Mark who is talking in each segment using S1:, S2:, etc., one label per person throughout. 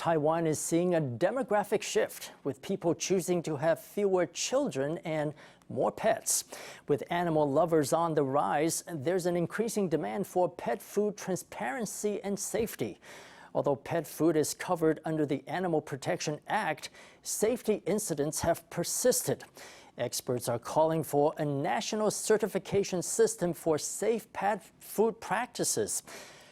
S1: Taiwan is seeing a demographic shift, with people choosing to have fewer children and more pets. With animal lovers on the rise, there's an increasing demand for pet food transparency and safety. Although pet food is covered under the Animal Protection Act, safety incidents have persisted. Experts are calling for a national certification system for safe pet food practices.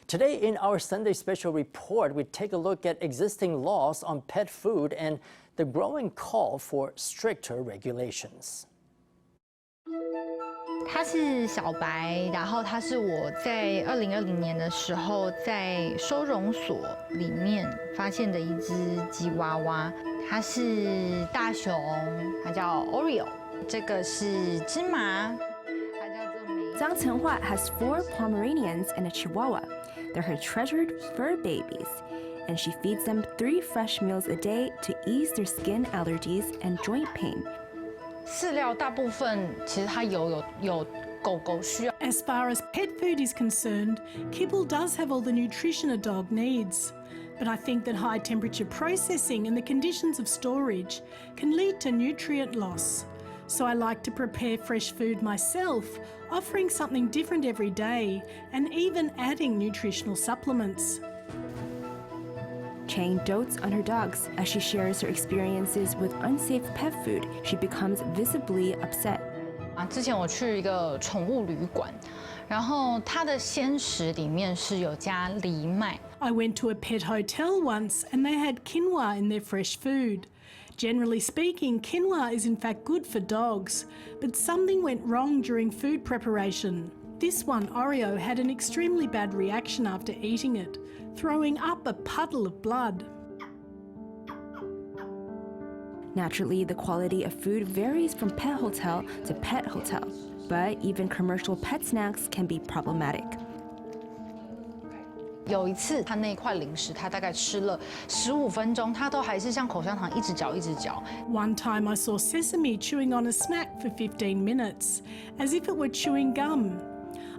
S1: Today in our Sunday Special Report, we take a look at existing laws on pet food and the growing call for stricter regulations.
S2: 它是小白，然后它是我在2020年的时候在收容所里面发现的一只吉娃娃，它是大熊，它叫 Oreo， 这个是芝麻，它叫做梅。
S3: Chang Cheng-hua has 4 Pomeranians and a Chihuahua. They're her treasured fur babies, and she feeds them 3 fresh meals a day to ease their skin allergies and joint pain.
S2: 饲料大部分其实它有狗狗需要。
S4: As far as pet food is concerned, kibble does have all the nutrition a dog needs. But I think that high temperature processing and the conditions of storage can lead to nutrient loss. So I like to prepare fresh food myself, offering something different every day and even adding nutritional supplements.
S3: Chang dotes on her dogs. As she shares her experiences with unsafe pet food, she becomes visibly upset.
S2: 之前我去一个宠物旅馆，然后它的鲜食里面是有加藜麦。
S4: I went to a pet hotel once and they had quinoa in their fresh food. Generally speaking, quinoa is in fact good for dogs, but something went wrong during food preparation. This one, Oreo, had an extremely bad reaction after eating it, throwing up a puddle of blood.
S3: Naturally, the quality of food varies from pet hotel to pet hotel, but even commercial pet snacks can be problematic.
S2: 有一次，他那块零食，他大概吃了15分钟，他都还是像口香糖一直嚼一直嚼。
S4: One time I saw Sesame chewing on a snack for 15 minutes, as if it were chewing gum.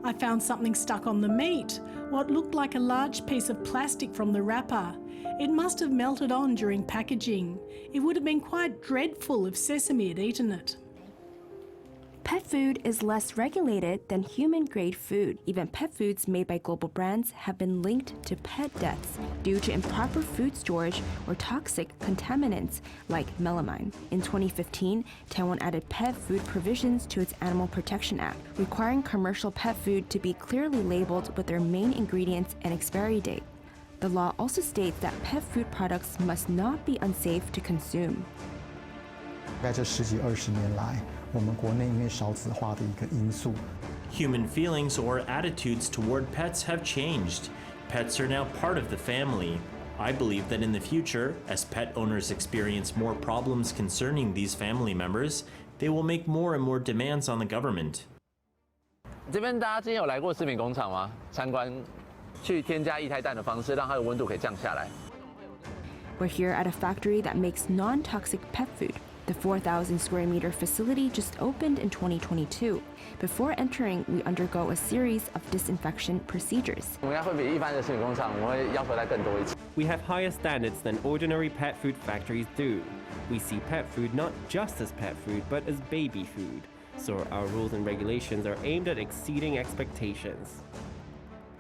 S4: I found something stuck on the meat, what looked like a large piece of plastic from the wrapper. It must have melted on during packaging. It would have been quite dreadful if Sesame had eaten it.
S3: Pet food is less regulated than human-grade food. Even pet foods made by global brands have been linked to pet deaths due to improper food storage or toxic contaminants like melamine. In 2015, Taiwan added pet food provisions to its Animal Protection Act, requiring commercial pet food to be clearly labeled with their main ingredients and expiry date. The law also states that pet food products must not be unsafe to consume.
S5: 在这10几20年来，我们国内因为少子化的一个因素
S6: Human feelings or attitudes toward pets have changed. Pets are now part of the family. I believe that in the future, as pet owners experience more problems concerning these family members, they will make more and more demands on the government.
S7: 这边大家今天有来过食品工厂吗？参观，去添加液态氮的方式，让它的温度可以降下来。
S3: We're here at a factory that makes non-toxic pet food. The 4,000 square meter facility just opened in 2022. Before entering, we undergo a series of disinfection procedures.
S7: 我们应该会比一般的食品工厂，我们会要求再更多一次。
S8: We have higher standards than ordinary pet food factories do. We see pet food not just as pet food, but as baby food. So our rules and regulations are aimed at exceeding expectations.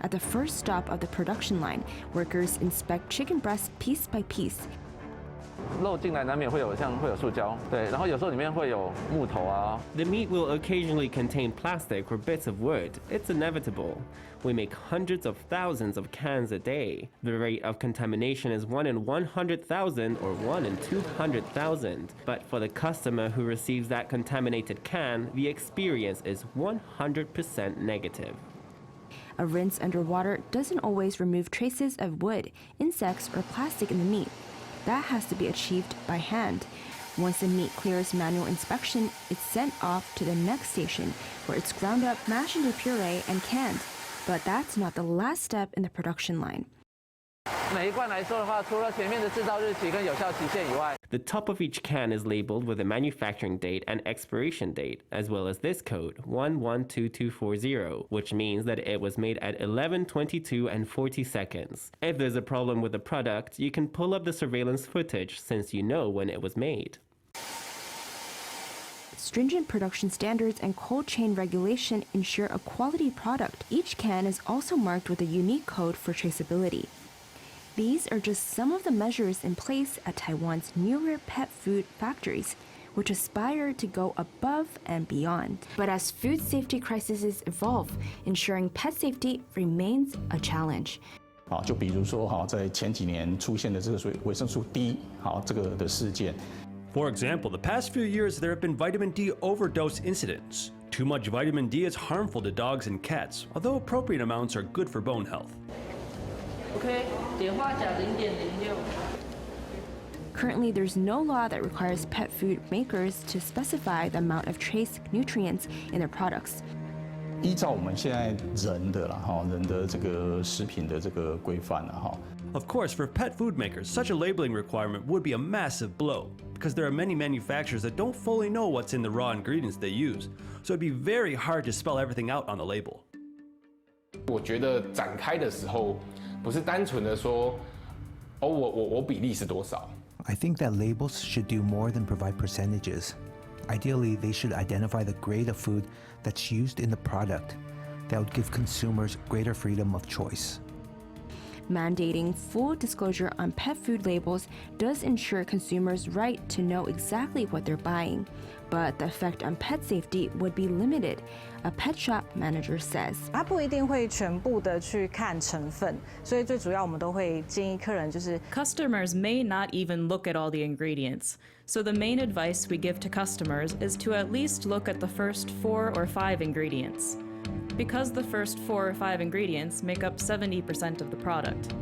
S3: At the first stop of the production line, workers inspect chicken breasts piece by piece.
S7: 肉进来难免会有塑胶，对，然后有时候里面会有木头啊。
S8: The meat will occasionally contain plastic or bits of wood. It's inevitable. We make hundreds of thousands of cans a day. The rate of contamination is 1 in 100,000 or 1 in 200,000. But for the customer who receives that contaminated can, the experience is 100% negative.
S3: A rinse under water doesn't always remove traces of wood, insects, or plastic in the meat. That has to be achieved by hand. Once the meat clears manual inspection, it's sent off to the next station, where it's ground up, mashed into puree, and canned. But that's not the last step in the production line.
S7: 每一罐来说的话，除了前面的制造日期跟有效期限以外，
S8: The top of each can is labeled with a manufacturing date and expiration date, as well as this code, 112240, which means that it was made at 11:22 and 40 seconds. If there's a problem with the product, you can pull up the surveillance footage since you know when it was made.
S3: Stringent production standards and cold chain regulation ensure a quality product. Each can is also marked with a unique code for traceability. These are just some of the measures in place at Taiwan's newer pet food factories, which aspire to go above and beyond. But as food safety crises evolve, ensuring pet safety remains a challenge.
S9: 就比如说在前几年出现的这个维生素 D 这个的事件。
S10: For example, the past few years there have been vitamin D overdose incidents. Too much vitamin D is harmful to dogs and cats, although appropriate amounts are good for bone health.
S11: OK， 碘化钾0.06。
S3: Currently, there's no law that requires pet food makers to specify the amount of trace nutrients in their products.
S9: 依照我们现在人的这个食品的这个规范
S10: Of course, for pet food makers, such a labeling requirement would be a massive blow, because there are many manufacturers that don't fully know what's in the raw ingredients they use, so it'd be very hard to spell everything out on the label.
S12: 我觉得展开的时候，不是单纯的说，我比例是多少。
S13: I think that labels should do more than provide percentages. Ideally, they should identify the grade of food that's used in the product. That would give consumers greater freedom of choice.
S3: Mandating full disclosure on pet food labels does ensure consumers' right to know exactly what they're buying, but the effect on pet safety would be limited, a pet shop manager says.
S14: 它不一定会全部的去看成分，所以最主要我们都会建议客人就是
S15: Customers may not even look at all the ingredients. So the main advice we give to customers is to at least look at the first 4 or 5 ingredients, because the first 4 or 5 ingredients make up 70% of the product.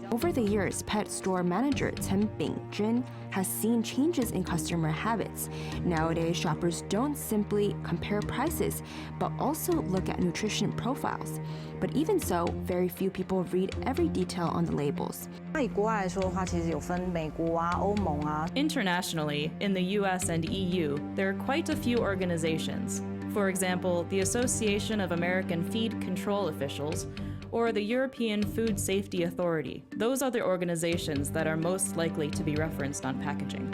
S3: Over the years, pet store manager Chen Bingjun has seen changes in customer habits. Nowadays, shoppers don't simply compare prices, but also look at nutrition profiles. But even so, very few people read every detail on the labels.
S14: 那以国外来说的话，其实有分美国啊、欧盟啊。
S15: Internationally, in the US and EU, there are quite a few organizations. For example, the Association of American Feed Control Officials, or the European Food Safety Authority. Those are the organizations that are most likely to be referenced on packaging.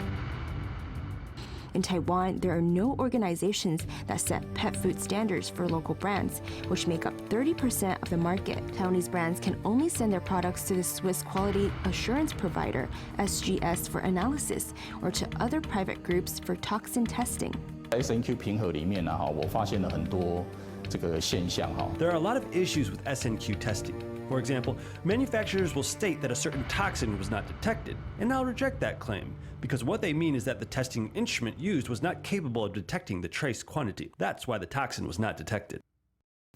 S3: In Taiwan, there are no organizations that set pet food standards for local brands, which make up 30% of the market. Taiwanese brands can only send their products to the Swiss quality assurance provider, SGS, for analysis, or to other private groups for toxin testing.
S9: SNQ 评核里面我发现了很多这个现象
S10: There are a lot of issues with SNQ testing. For example, manufacturers will state that a certain toxin was not detected, and I'll reject that claim, because what they mean is that the testing instrument used was not capable of detecting the trace quantity. That's why the toxin was not detected.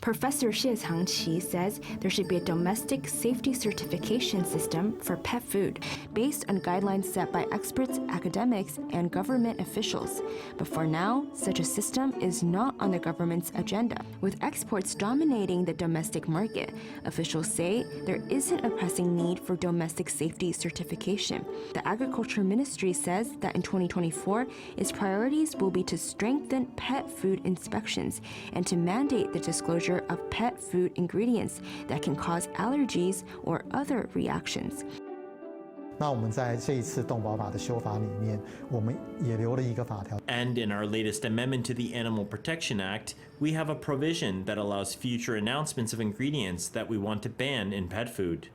S3: Professor Xie Changqi says there should be a domestic safety certification system for pet food based on guidelines set by experts, academics, and government officials. But for now, such a system is not on the government's agenda. With exports dominating the domestic market, officials say there isn't a pressing need for domestic safety certification. The Agriculture Ministry says that in 2024, its priorities will be to strengthen pet food inspections and to mandate the disclosure of pet food ingredients that can cause allergies or other reactions.
S5: 那我们在这一次动保法的修法里面，我们也留了一个法条。
S6: And in our latest amendment to the Animal Protection Act, we have a provision that allows future announcements of ingredients that we want to ban in pet food.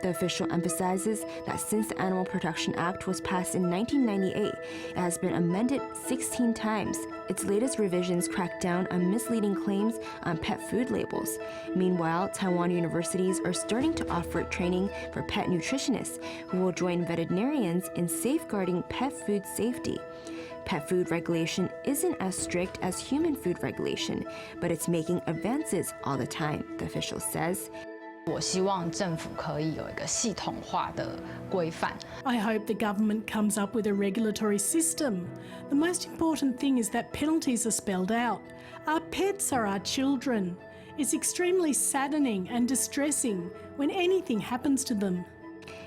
S3: The official emphasizes that since the Animal Protection Act was passed in 1998, it has been amended 16 times. Its latest revisions crack down on misleading claims on pet food labels. Meanwhile, Taiwan universities are starting to offer training for pet nutritionists who will join veterinarians in safeguarding pet food safety. Pet food regulation isn't as strict as human food regulation, but it's making advances all the time, the official says.
S2: 我希望政府可以有一个系统化的规范。
S4: I hope the government comes up with a regulatory system. The most important thing is that penalties are spelled out. Our pets are our children. It's extremely saddening and distressing when anything happens to them.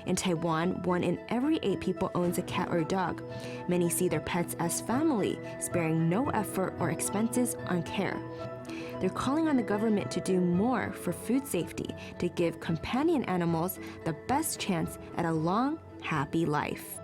S3: In Taiwan, 1 in every 8 people owns a cat or dog. Many see their pets as family, sparing no effort or expenses on care. They're calling on the government to do more for food safety to give companion animals the best chance at a long, happy life.